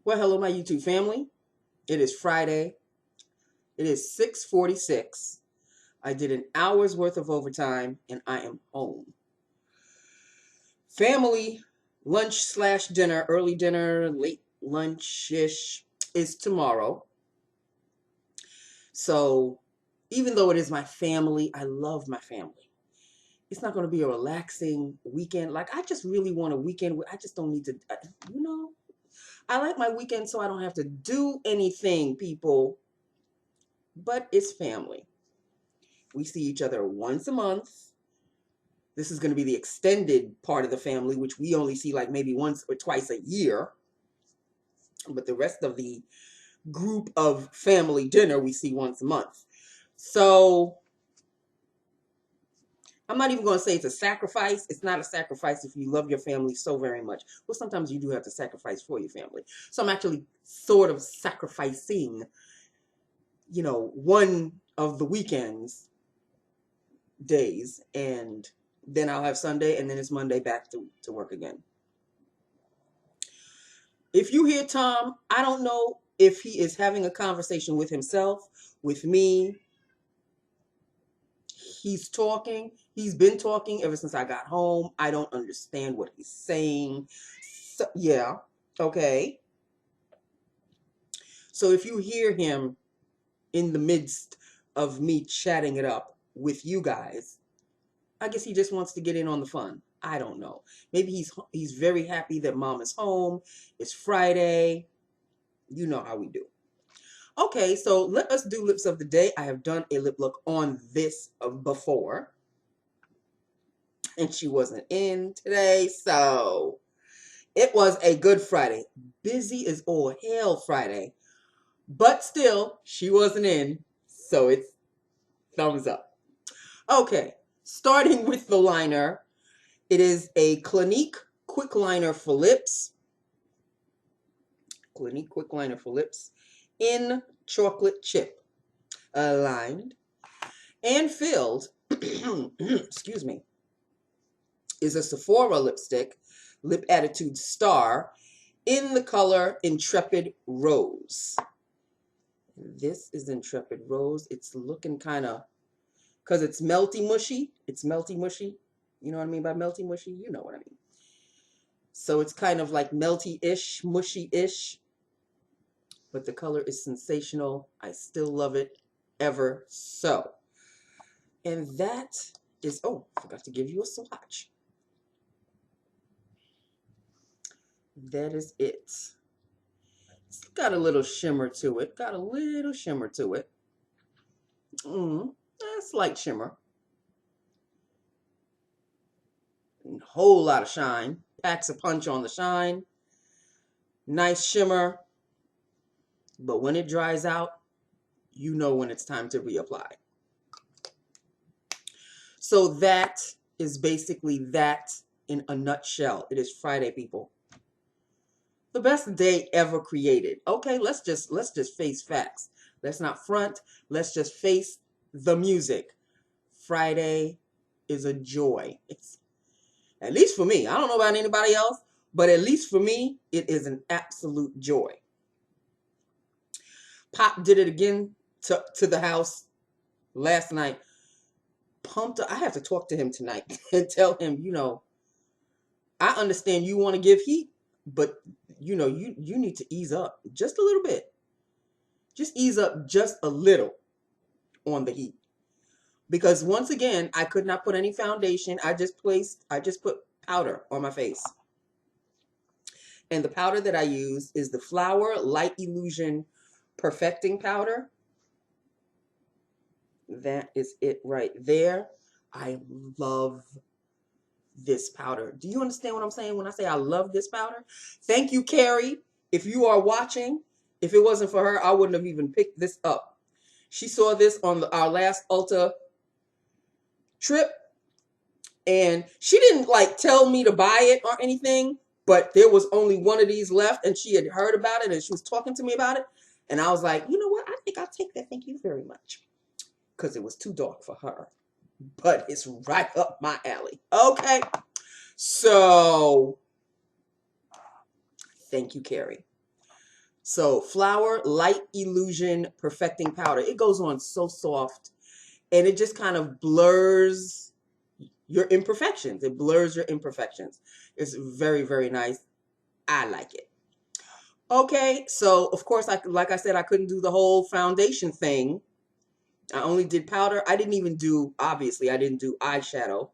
Well, hello, my YouTube family. It is Friday. It is 6:46. I did an hour's worth of overtime and I am home. Family lunch slash dinner, early dinner, late lunch-ish is tomorrow. So even though it is my family, I love my family. It's not going to be a relaxing weekend. Like, I just really want a weekend. I just don't need to, I like my weekend so I don't have to do anything, people. But it's family. We see each other once a month. This is going to be the extended part of the family, which we only see like maybe once or twice a year. But the rest of the group of family dinner we see once a month. So I'm not even going to say it's a sacrifice. It's not a sacrifice if you love your family so very much. Well, sometimes you do have to sacrifice for your family. So I'm actually sort of sacrificing, one of the weekends days, and then I'll have Sunday, and then it's Monday back to work again. If you hear Tom, I don't know if he is having a conversation with himself, with me. He's talking. He's been talking ever since I got home. I don't understand what he's saying. So, yeah, okay. So if you hear him in the midst of me chatting it up with you guys, I guess he just wants to get in on the fun. I don't know. Maybe he's very happy that mom is home. It's Friday. You know how we do. Okay, so let us do lips of the day. I have done a lip look on this before, and she wasn't in today, so it was a good Friday. Busy as all hell Friday, but still, she wasn't in, so it's thumbs up. Okay, starting with the liner. It is a Clinique Quick Liner for Lips. Clinique Quick Liner for Lips in chocolate chip. Lined and filled, excuse me, is a Sephora lipstick, Lip Attitude Star, in the color Intrepid Rose. This is Intrepid Rose. It's looking kind of, because it's melty mushy. It's melty mushy. You know what I mean by melty mushy? You know what I mean. So it's kind of like melty-ish, mushy-ish. But the color is sensational. I still love it ever so. And that is, oh, I forgot to give you a swatch. That is it. It's got a little shimmer to it. Got a little shimmer to it. A slight shimmer. A whole lot of shine. Packs a punch on the shine. Nice shimmer. But when it dries out, you know when it's time to reapply. So that is basically that in a nutshell. It is Friday, people. The best day ever created. Okay, let's just face facts. Let's not front. Let's just face the music. Friday is a joy. It's, at least for me. I don't know about anybody else, but at least for me, it is an absolute joy. Pop did it again to the house last night. Pumped up. I have to talk to him tonight and tell him, I understand you want to give heat, but you need to ease up just a little bit. Just ease up just a little on the heat. Because once again, I could not put any foundation. I just put powder on my face. And the powder that I use is the Flower Light Illusion Perfecting Powder. That is it right there. I love this powder. Do you understand what I'm saying when I say I love this powder? Thank you, Carrie. If you are watching, if it wasn't for her, I wouldn't have even picked this up. She saw this on our last Ulta trip, and she didn't tell me to buy it or anything, but there was only one of these left, and she had heard about it, and she was talking to me about it, and I was like, you know what? I think I'll take that. Thank you very much. Because it was too dark for her. But it's right up my alley. Okay. So, thank you, Carrie. So Flower Light Illusion Perfecting Powder. It goes on so soft, and it just kind of blurs your imperfections. It blurs your imperfections. It's very, very nice. I like it. Okay, so of course, like I said, I couldn't do the whole foundation thing. I only did powder. I didn't even do, obviously, I didn't do eyeshadow.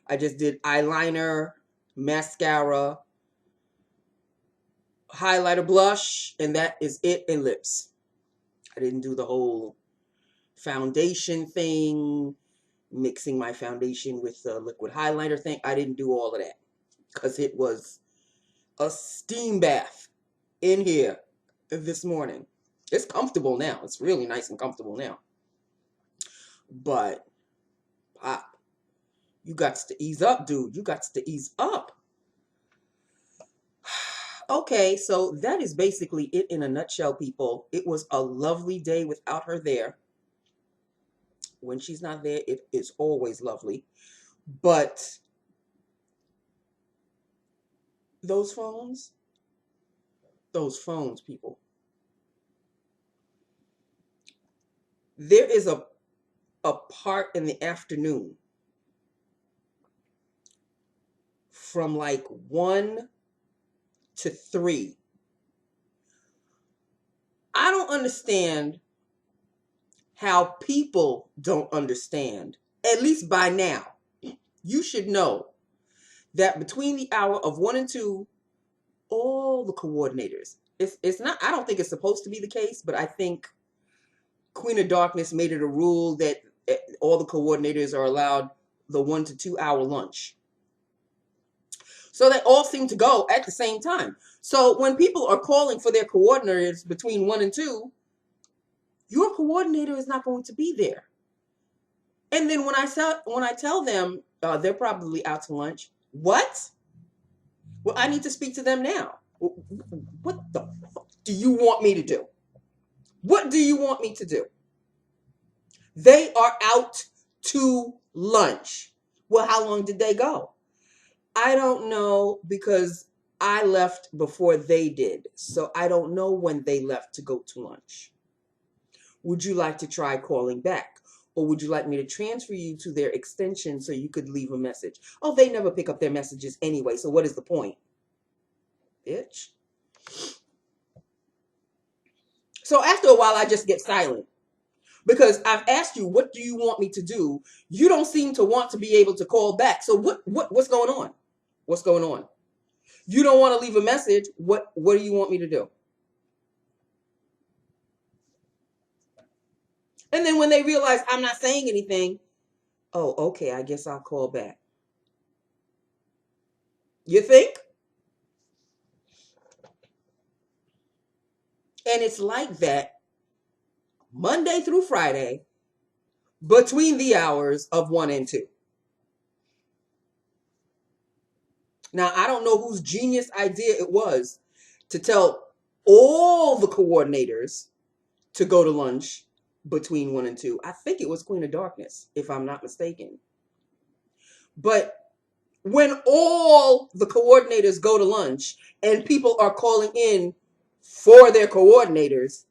I just did eyeliner, mascara, highlighter, blush, and that is it, and lips. I didn't do the whole foundation thing, mixing my foundation with the liquid highlighter thing. I didn't do all of that because it was a steam bath in here this morning. It's comfortable now. It's really nice and comfortable now. But Pop, you got to ease up, dude. You got to ease up. Okay, so that is basically it in a nutshell, people. It was a lovely day without her there. When she's not there, it is always lovely. But those phones, people. There is a part in the afternoon from like 1 to 3. I don't understand how people don't understand. At least by now, you should know that between the hour of 1 and 2, all the coordinators, it's not, I don't think it's supposed to be the case, but I think Queen of Darkness made it a rule that all the coordinators are allowed the 1 to 2 hour lunch. So they all seem to go at the same time. So when people are calling for their coordinators between 1 and 2, your coordinator is not going to be there. And then when I tell them they're probably out to lunch, what? Well, I need to speak to them now. What the fuck do you want me to do? What do you want me to do? They are out to lunch. Well, how long did they go? I don't know because I left before they did. So I don't know when they left to go to lunch. Would you like to try calling back? Or would you like me to transfer you to their extension so you could leave a message? Oh, they never pick up their messages anyway, so what is the point? Bitch. So after a while, I just get silent. Because I've asked you, what do you want me to do? You don't seem to want to be able to call back. So what's going on? What's going on? You don't want to leave a message. What do you want me to do? And then when they realize I'm not saying anything, oh, okay, I guess I'll call back. You think? And it's like that Monday through Friday between the hours of 1 and 2. Now, I don't know whose genius idea it was to tell all the coordinators to go to lunch between 1 and 2. I think it was Queen of Darkness, if I'm not mistaken. But when all the coordinators go to lunch and people are calling in for their coordinators,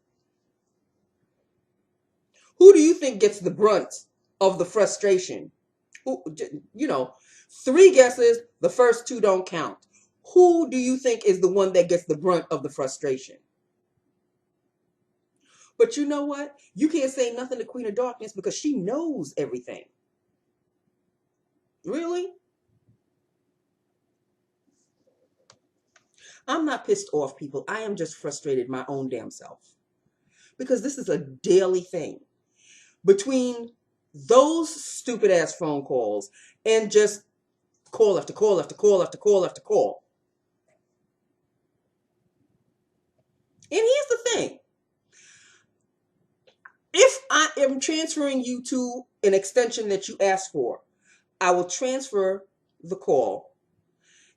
who do you think gets the brunt of the frustration? Who, 3 guesses, the first 2 don't count. Who do you think is the one that gets the brunt of the frustration? But you know what? You can't say nothing to Queen of Darkness because she knows everything. Really? I'm not pissed off, people. I am just frustrated my own damn self. Because this is a daily thing. Between those stupid ass phone calls and just call after call after call after call after call. And here's the thing. If I am transferring you to an extension that you asked for, I will transfer the call.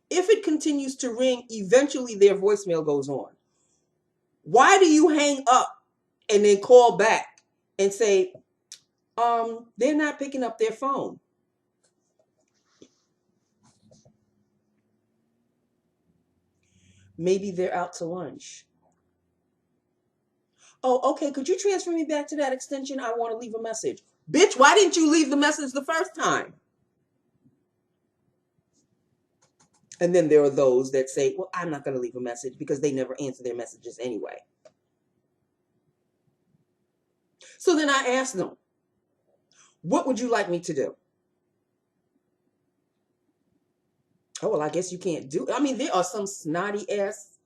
If it continues to ring, eventually their voicemail goes on. Why do you hang up and then call back and say, they're not picking up their phone? Maybe they're out to lunch. Oh, okay, could you transfer me back to that extension? I want to leave a message. Bitch, why didn't you leave the message the first time? And then there are those that say, well, I'm not going to leave a message because they never answer their messages anyway. So then I asked them, what would you like me to do? Oh, well, I guess you can't do it. I mean, there are some snotty ass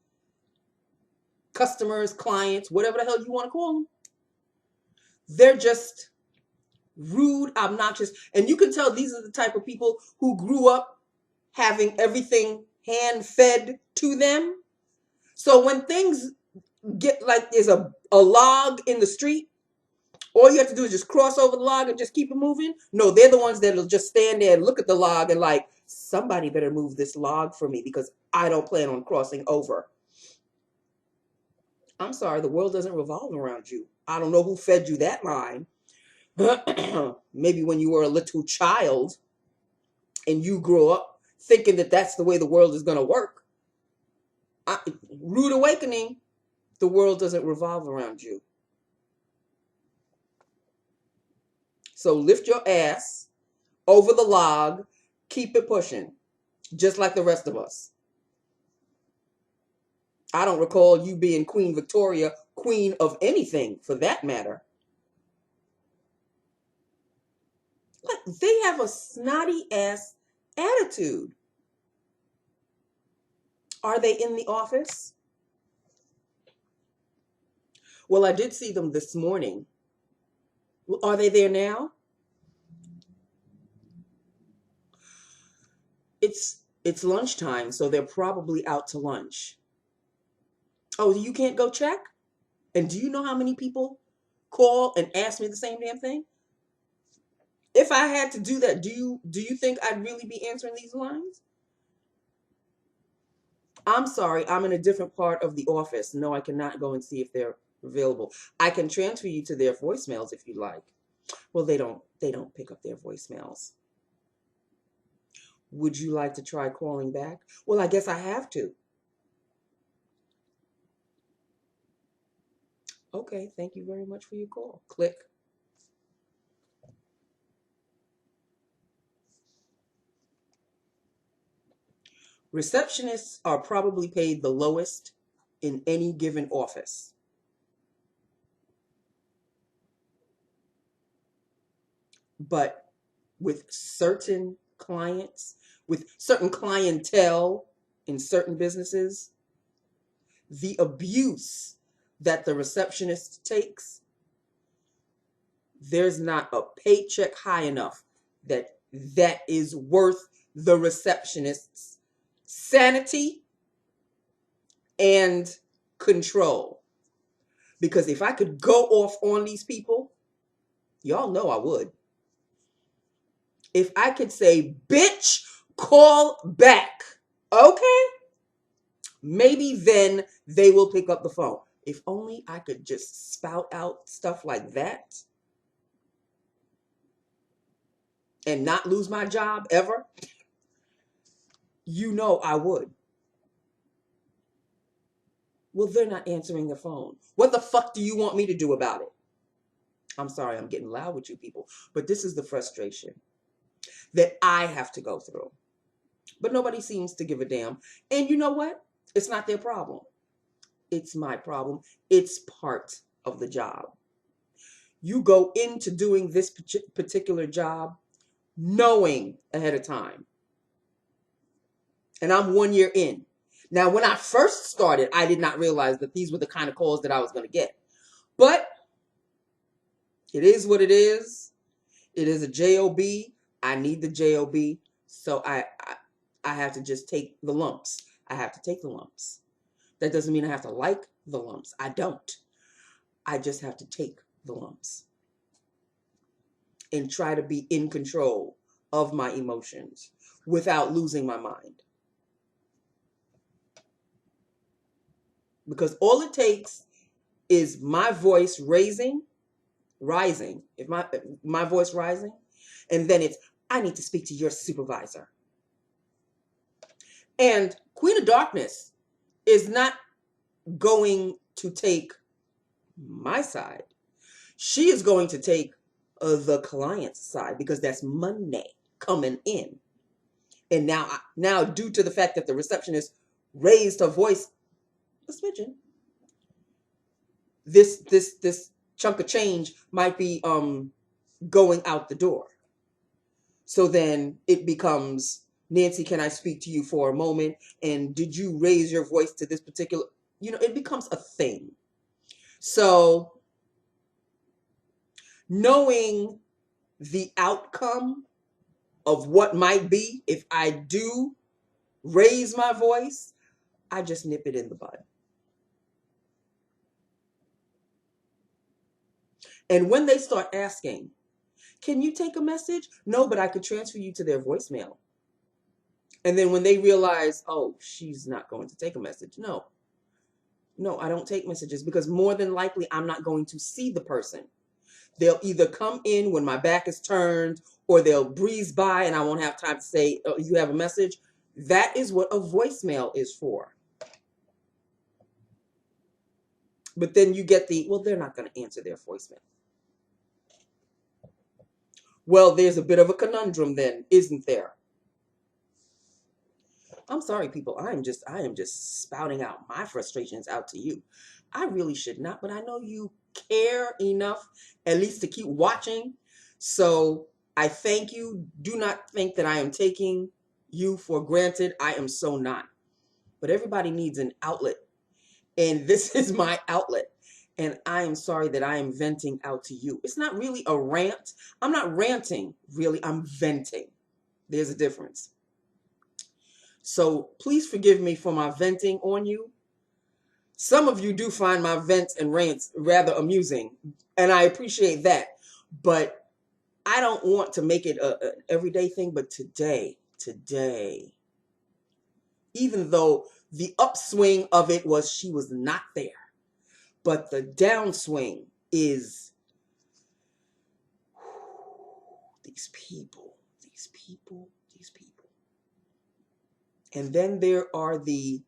customers, clients, whatever the hell you want to call them. They're just rude, obnoxious. And you can tell these are the type of people who grew up having everything hand fed to them. So when things get like there's a log in the street, all you have to do is just cross over the log and just keep it moving. No, they're the ones that'll just stand there and look at the log and like, somebody better move this log for me because I don't plan on crossing over. I'm sorry, the world doesn't revolve around you. I don't know who fed you that line. Maybe when you were a little child and you grew up thinking that that's the way the world is going to work. Rude awakening, the world doesn't revolve around you. So lift your ass over the log, keep it pushing, just like the rest of us. I don't recall you being Queen Victoria, queen of anything for that matter. Like, they have a snotty ass attitude. Are they in the office? Well, I did see them this morning. Are they there now? It's lunchtime, so they're probably out to lunch. Oh, you can't go check? And do you know how many people call and ask me the same damn thing? If I had to do that, do you think I'd really be answering these lines? I'm sorry, I'm in a different part of the office. No, I cannot go and see if they're available. I can transfer you to their voicemails if you like. Well, they don't pick up their voicemails. Would you like to try calling back? Well, I guess I have to. Okay, thank you very much for your call. Click. Receptionists are probably paid the lowest in any given office. But with certain clients, with certain clientele in certain businesses, the abuse that the receptionist takes, there's not a paycheck high enough that is worth the receptionist's sanity and control. Because if I could go off on these people, y'all know I would. If I could say, bitch, call back, okay? Maybe then they will pick up the phone. If only I could just spout out stuff like that and not lose my job ever, you know I would. Well, they're not answering the phone. What the fuck do you want me to do about it? I'm sorry, I'm getting loud with you people, but this is the frustration that I have to go through. But nobody seems to give a damn. And you know what? It's not their problem. It's my problem. It's part of the job. You go into doing this particular job knowing ahead of time. And I'm 1 year in. Now, when I first started, I did not realize that these were the kind of calls that I was going to get. But it is what it is. It is a job. I need the job. So I have to just take the lumps. I have to take the lumps. That doesn't mean I have to like the lumps. I don't. I just have to take the lumps and try to be in control of my emotions without losing my mind. Because all it takes is my voice rising, if my voice rising, and then it's, I need to speak to your supervisor. And Queen of Darkness is not going to take my side. She is going to take the client's side because that's money coming in. And now due to the fact that the receptionist raised her voice a smidgen, this chunk of change might be going out the door. So then it becomes, Nancy, can I speak to you for a moment? And did you raise your voice to this particular, it becomes a thing. So knowing the outcome of what might be if I do raise my voice, I just nip it in the bud. And when they start asking, can you take a message? No, but I could transfer you to their voicemail. And then when they realize, oh, she's not going to take a message. No, I don't take messages because more than likely I'm not going to see the person. They'll either come in when my back is turned or they'll breeze by and I won't have time to say, oh, you have a message. That is what a voicemail is for. But then you get well, they're not going to answer their voicemail. Well, there's a bit of a conundrum then, isn't there? I'm sorry, people. I am just spouting out my frustrations out to you. I really should not, but I know you care enough at least to keep watching. So I thank you. Do not think that I am taking you for granted. I am so not. But everybody needs an outlet. And this is my outlet. And I am sorry that I am venting out to you. It's not really a rant. I'm not ranting, really. I'm venting. There's a difference. So please forgive me for my venting on you. Some of you do find my vents and rants rather amusing, and I appreciate that. But I don't want to make it an everyday thing. But today, even though the upswing of it was she was not there, but the downswing is these people. And then there are the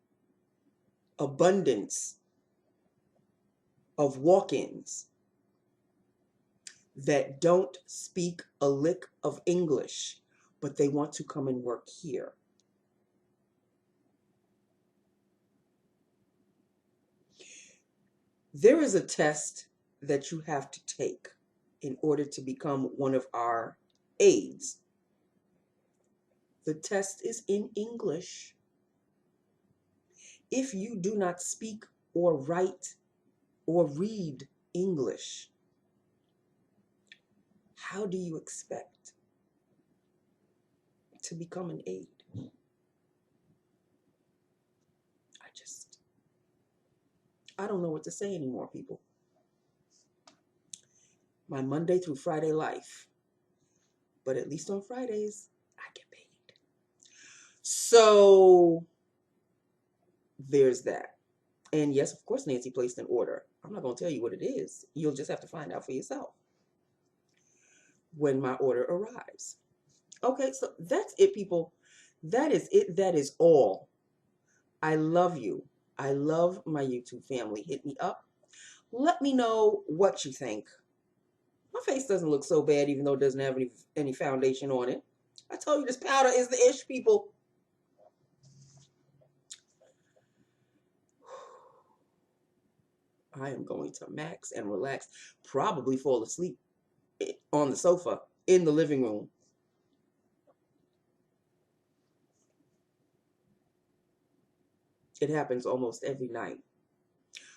abundance of walk-ins that don't speak a lick of English, but they want to come and work here. There is a test that you have to take in order to become one of our aides. The test is in English. If you do not speak or write or read English, how do you expect to become an aide? I don't know what to say anymore, people. My Monday through Friday life. But at least on Fridays, I get paid. So there's that. And yes, of course, Nancy placed an order. I'm not going to tell you what it is. You'll just have to find out for yourself when my order arrives. Okay, so that's it, people. That is it. That is all. I love you. I love my YouTube family. Hit me up. Let me know what you think. My face doesn't look so bad, even though it doesn't have any foundation on it. I told you this powder is the ish, people. I am going to max and relax, probably fall asleep on the sofa in the living room. It happens almost every night.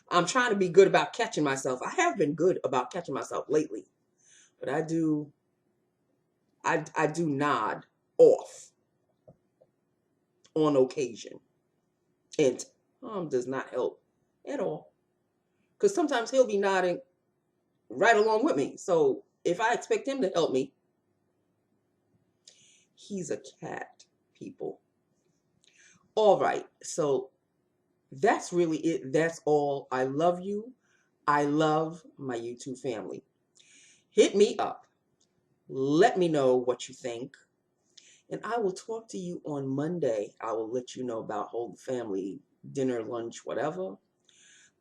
I'm trying to be good about catching myself. I have been good about catching myself lately, but I do nod off on occasion, and Tom does not help at all. Because sometimes he'll be nodding right along with me. So if I expect him to help me, he's a cat, people. All right. So that's really it. That's all. I love you. I love my YouTube family. Hit me up. Let me know what you think. And I will talk to you on Monday. I will let you know about whole family dinner, lunch, whatever.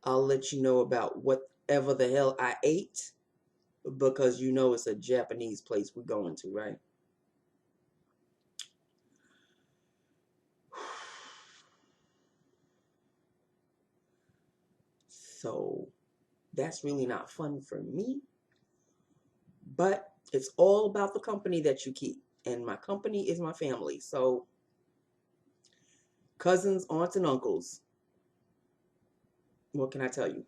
I'll let you know about what whatever the hell I ate, because you know it's a Japanese place we're going to, right? So that's really not fun for me, but it's all about the company that you keep. And my company is my family. So cousins, aunts, and uncles, what can I tell you?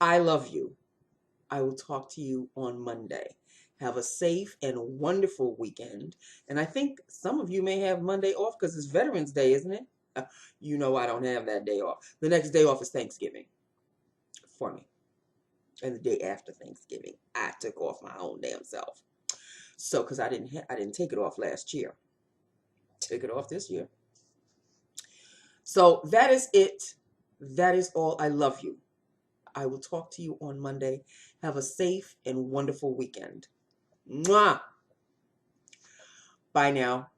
I love you. I will talk to you on Monday. Have a safe and wonderful weekend. And I think some of you may have Monday off because it's Veterans Day, isn't it? You know I don't have that day off. The next day off is Thanksgiving for me. And the day after Thanksgiving, I took off my own damn self. So, because I didn't take it off last year. Took it off this year. So that is it. That is all. I love you. I will talk to you on Monday. Have a safe and wonderful weekend. Mwah! Bye now.